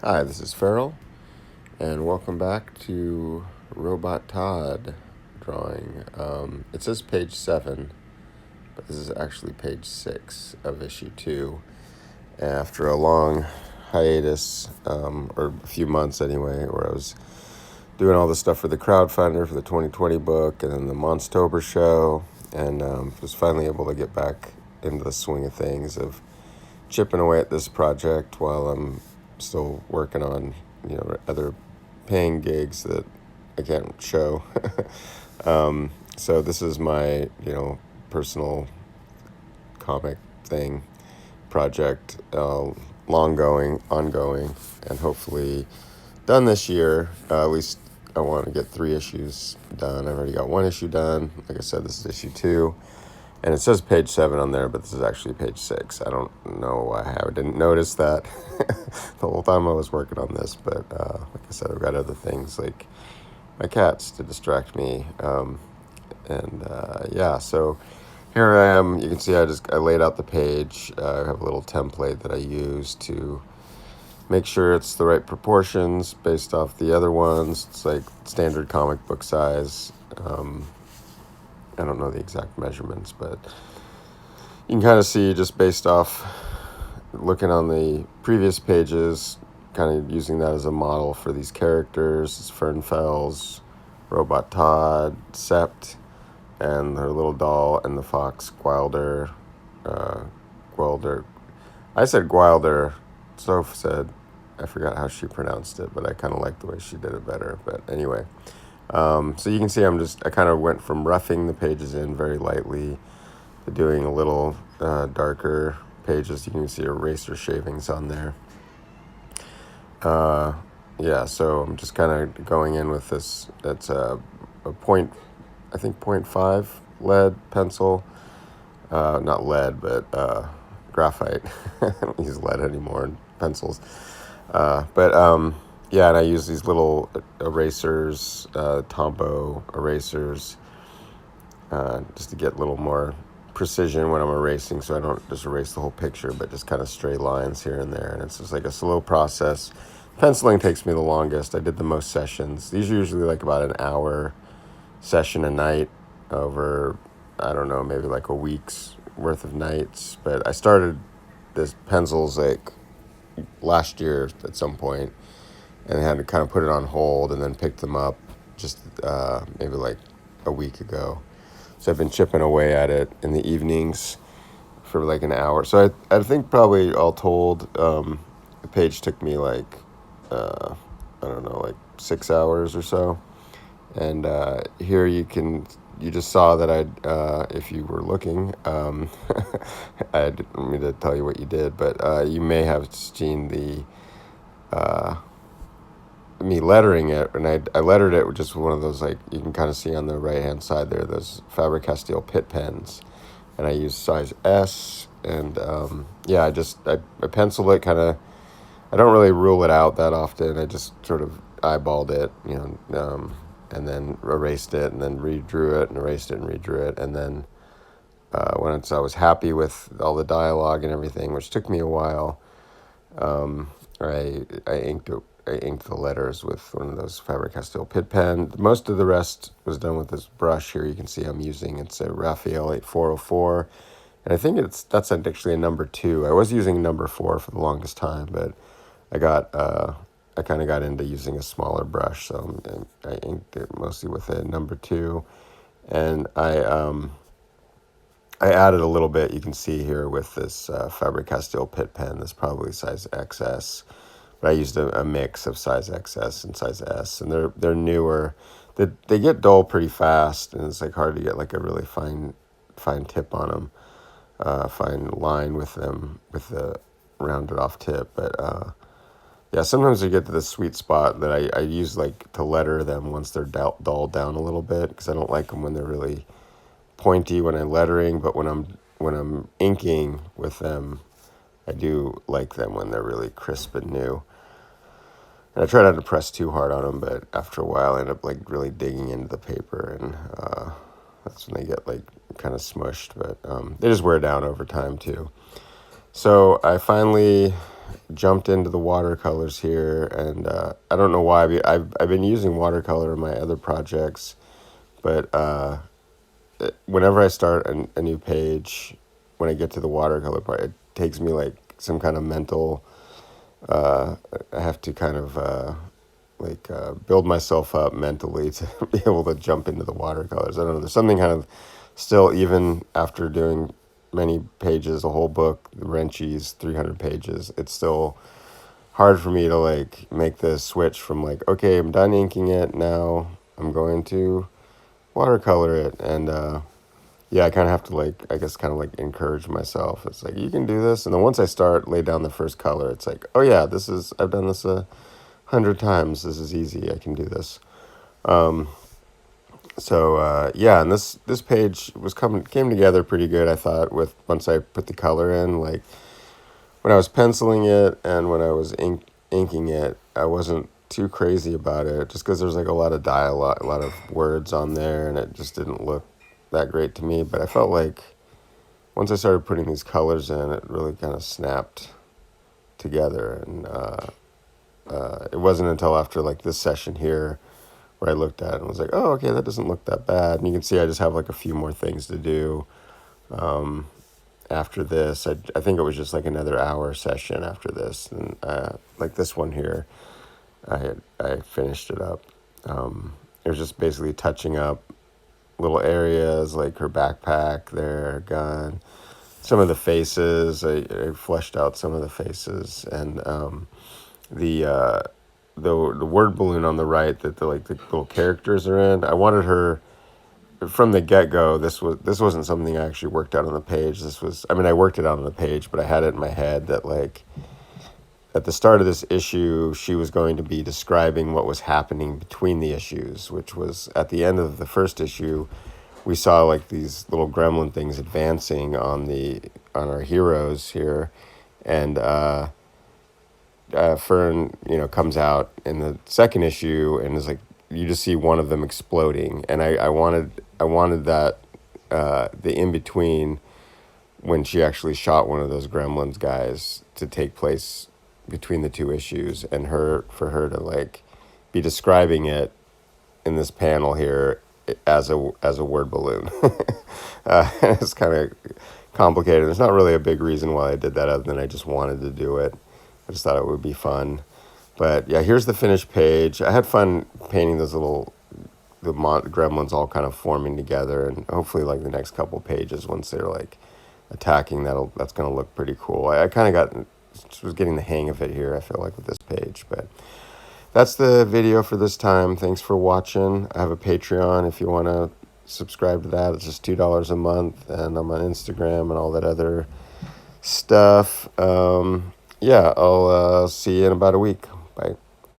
Hi, this is Farrell, and welcome back to Robot Todd drawing. It says page 7, but this is actually page 6 of issue 2. After a long hiatus, or a few months anyway, where I was doing all the stuff for the crowdfunder for the 2020 book and then the Monstober show, and was finally able to get back into the swing of things of chipping away at this project while I'm still working on other paying gigs that I can't show. So this is my personal comic thing project, ongoing, and hopefully done this year. At least I want to get 3 issues done. I've already got 1 issue done. Like I said, this is issue 2. And it says page 7 on there, but this is actually page 6. I don't know why I didn't notice that the whole time I was working on this. But like I said, I've got other things like my cats to distract me. So here I am. You can see I laid out the page. I have a little template that I use to make sure it's the right proportions based off the other ones. It's like standard comic book size. I don't know the exact measurements, but you can kind of see just based off looking on the previous pages, kind of using that as a model for these characters. It's Fernfels, Robot Todd, Sept, and her little doll, and the fox Gwilder. Gwilder. I said Gwilder. Soph said, I forgot how she pronounced it, but I kind of like the way she did it better. But anyway. So you can see I kind of went from roughing the pages in very lightly to doing a little darker pages. You can see eraser shavings on there. So I'm just kind of going in with this. That's a point, I think 0.5 lead pencil. Not lead, but graphite. I don't use lead anymore in pencils. And I use these little erasers, Tombow erasers, just to get a little more precision when I'm erasing, so I don't just erase the whole picture, but just kind of stray lines here and there. And it's just like a slow process. Penciling takes me the longest. I did the most sessions. These are usually like about an hour session a night over, I don't know, maybe like a week's worth of nights. But I started this pencils like last year at some point, and had to kind of put it on hold and then picked them up just maybe like a week ago. So I've been chipping away at it in the evenings for like an hour. So I think probably all told, the page took me like, I don't know, like 6 hours or so. And here you just saw that if you were looking, I didn't mean to tell you what you did, but you may have seen me lettering it, and I lettered it with just one of those, like you can kind of see on the right hand side there, those Faber Castell Pitt pens, and I use size S, and I penciled it kind of. I don't really rule it out that often. I just sort of eyeballed it, and then erased it, and then redrew it, and erased it, and redrew it, and then once I was happy with all the dialogue and everything, which took me a while, I inked it. I inked the letters with one of those Faber-Castell Pitt pen. Most of the rest was done with this brush here. You can see I'm using, it's a Raphaël 8404. And I think that's actually a number 2. I was using number 4 for the longest time, but I kind of got into using a smaller brush. So I inked it mostly with a number 2. And I added a little bit, you can see here with this Faber-Castell Pitt pen. This is probably size XS. But I used a mix of size XS and size S, and they're newer. They get dull pretty fast, and it's like hard to get like a really fine tip on them, fine line with them with the rounded off tip. But sometimes I get to the sweet spot that I use like to letter them once they're dulled down a little bit, because I don't like them when they're really pointy when I'm lettering, but when I'm inking with them, I do like them when they're really crisp and new. And I try not to press too hard on them, but after a while I end up like really digging into the paper, and that's when they get like kind of smushed, but they just wear down over time too. So I finally jumped into the watercolors here, and I don't know why. I've been using watercolor in my other projects, but whenever I start a new page, when I get to the watercolor part, it takes me like some kind of mental. I have to kind of build myself up mentally to be able to jump into the watercolors. I don't know. There's something kind of still, even after doing many pages, a whole book, the Wrenchies, 300 pages, it's still hard for me to like make the switch from like, okay, I'm done inking it, now I'm going to watercolor it. And yeah, I kind of have to like, I guess, kind of like encourage myself. It's like, you can do this. And then once I start, lay down the first color, it's like, oh yeah, I've done this 100 times. This is easy. I can do this. Yeah, and this page came together pretty good, I thought, with once I put the color in. Like when I was penciling it and when I was inking it, I wasn't too crazy about it, just because there's like a lot of dialogue, a lot of words on there, and it just didn't look that great to me. But I felt like once I started putting these colors in, it really kind of snapped together. And it wasn't until after like this session here where I looked at it and was like, oh, okay, that doesn't look that bad. And you can see I just have like a few more things to do after this. I think it was just like another hour session after this. And like this one here, I finished it up. It was just basically touching up little areas like her backpack, their gun, some of the faces. I fleshed out some of the faces, and the word balloon on the right that the little characters are in. I wanted her from the get-go. This wasn't something I actually worked out on the page. I worked it out on the page, but I had it in my head that like at the start of this issue, she was going to be describing what was happening between the issues, which was at the end of the first issue, we saw like these little gremlin things advancing on our heroes here, and Fern, comes out in the second issue and is like, you just see one of them exploding, and I wanted that the in between when she actually shot one of those gremlins guys to take place between the two issues, and for her to like be describing it in this panel here as a word balloon. It's kind of complicated. There's not really a big reason why I did that other than I just wanted to do it. I just thought it would be fun. But yeah, here's the finished page. I had fun painting those the gremlins all kind of forming together, and hopefully like the next couple pages, once they're like attacking, that's going to look pretty cool. I kind of was getting the hang of it here, I feel like, with this page. But that's the video for this time. Thanks for watching. I have a Patreon if you want to subscribe to that. It's just $2 a month, and I'm on Instagram and all that other stuff. Yeah, I'll see you in about a week. Bye.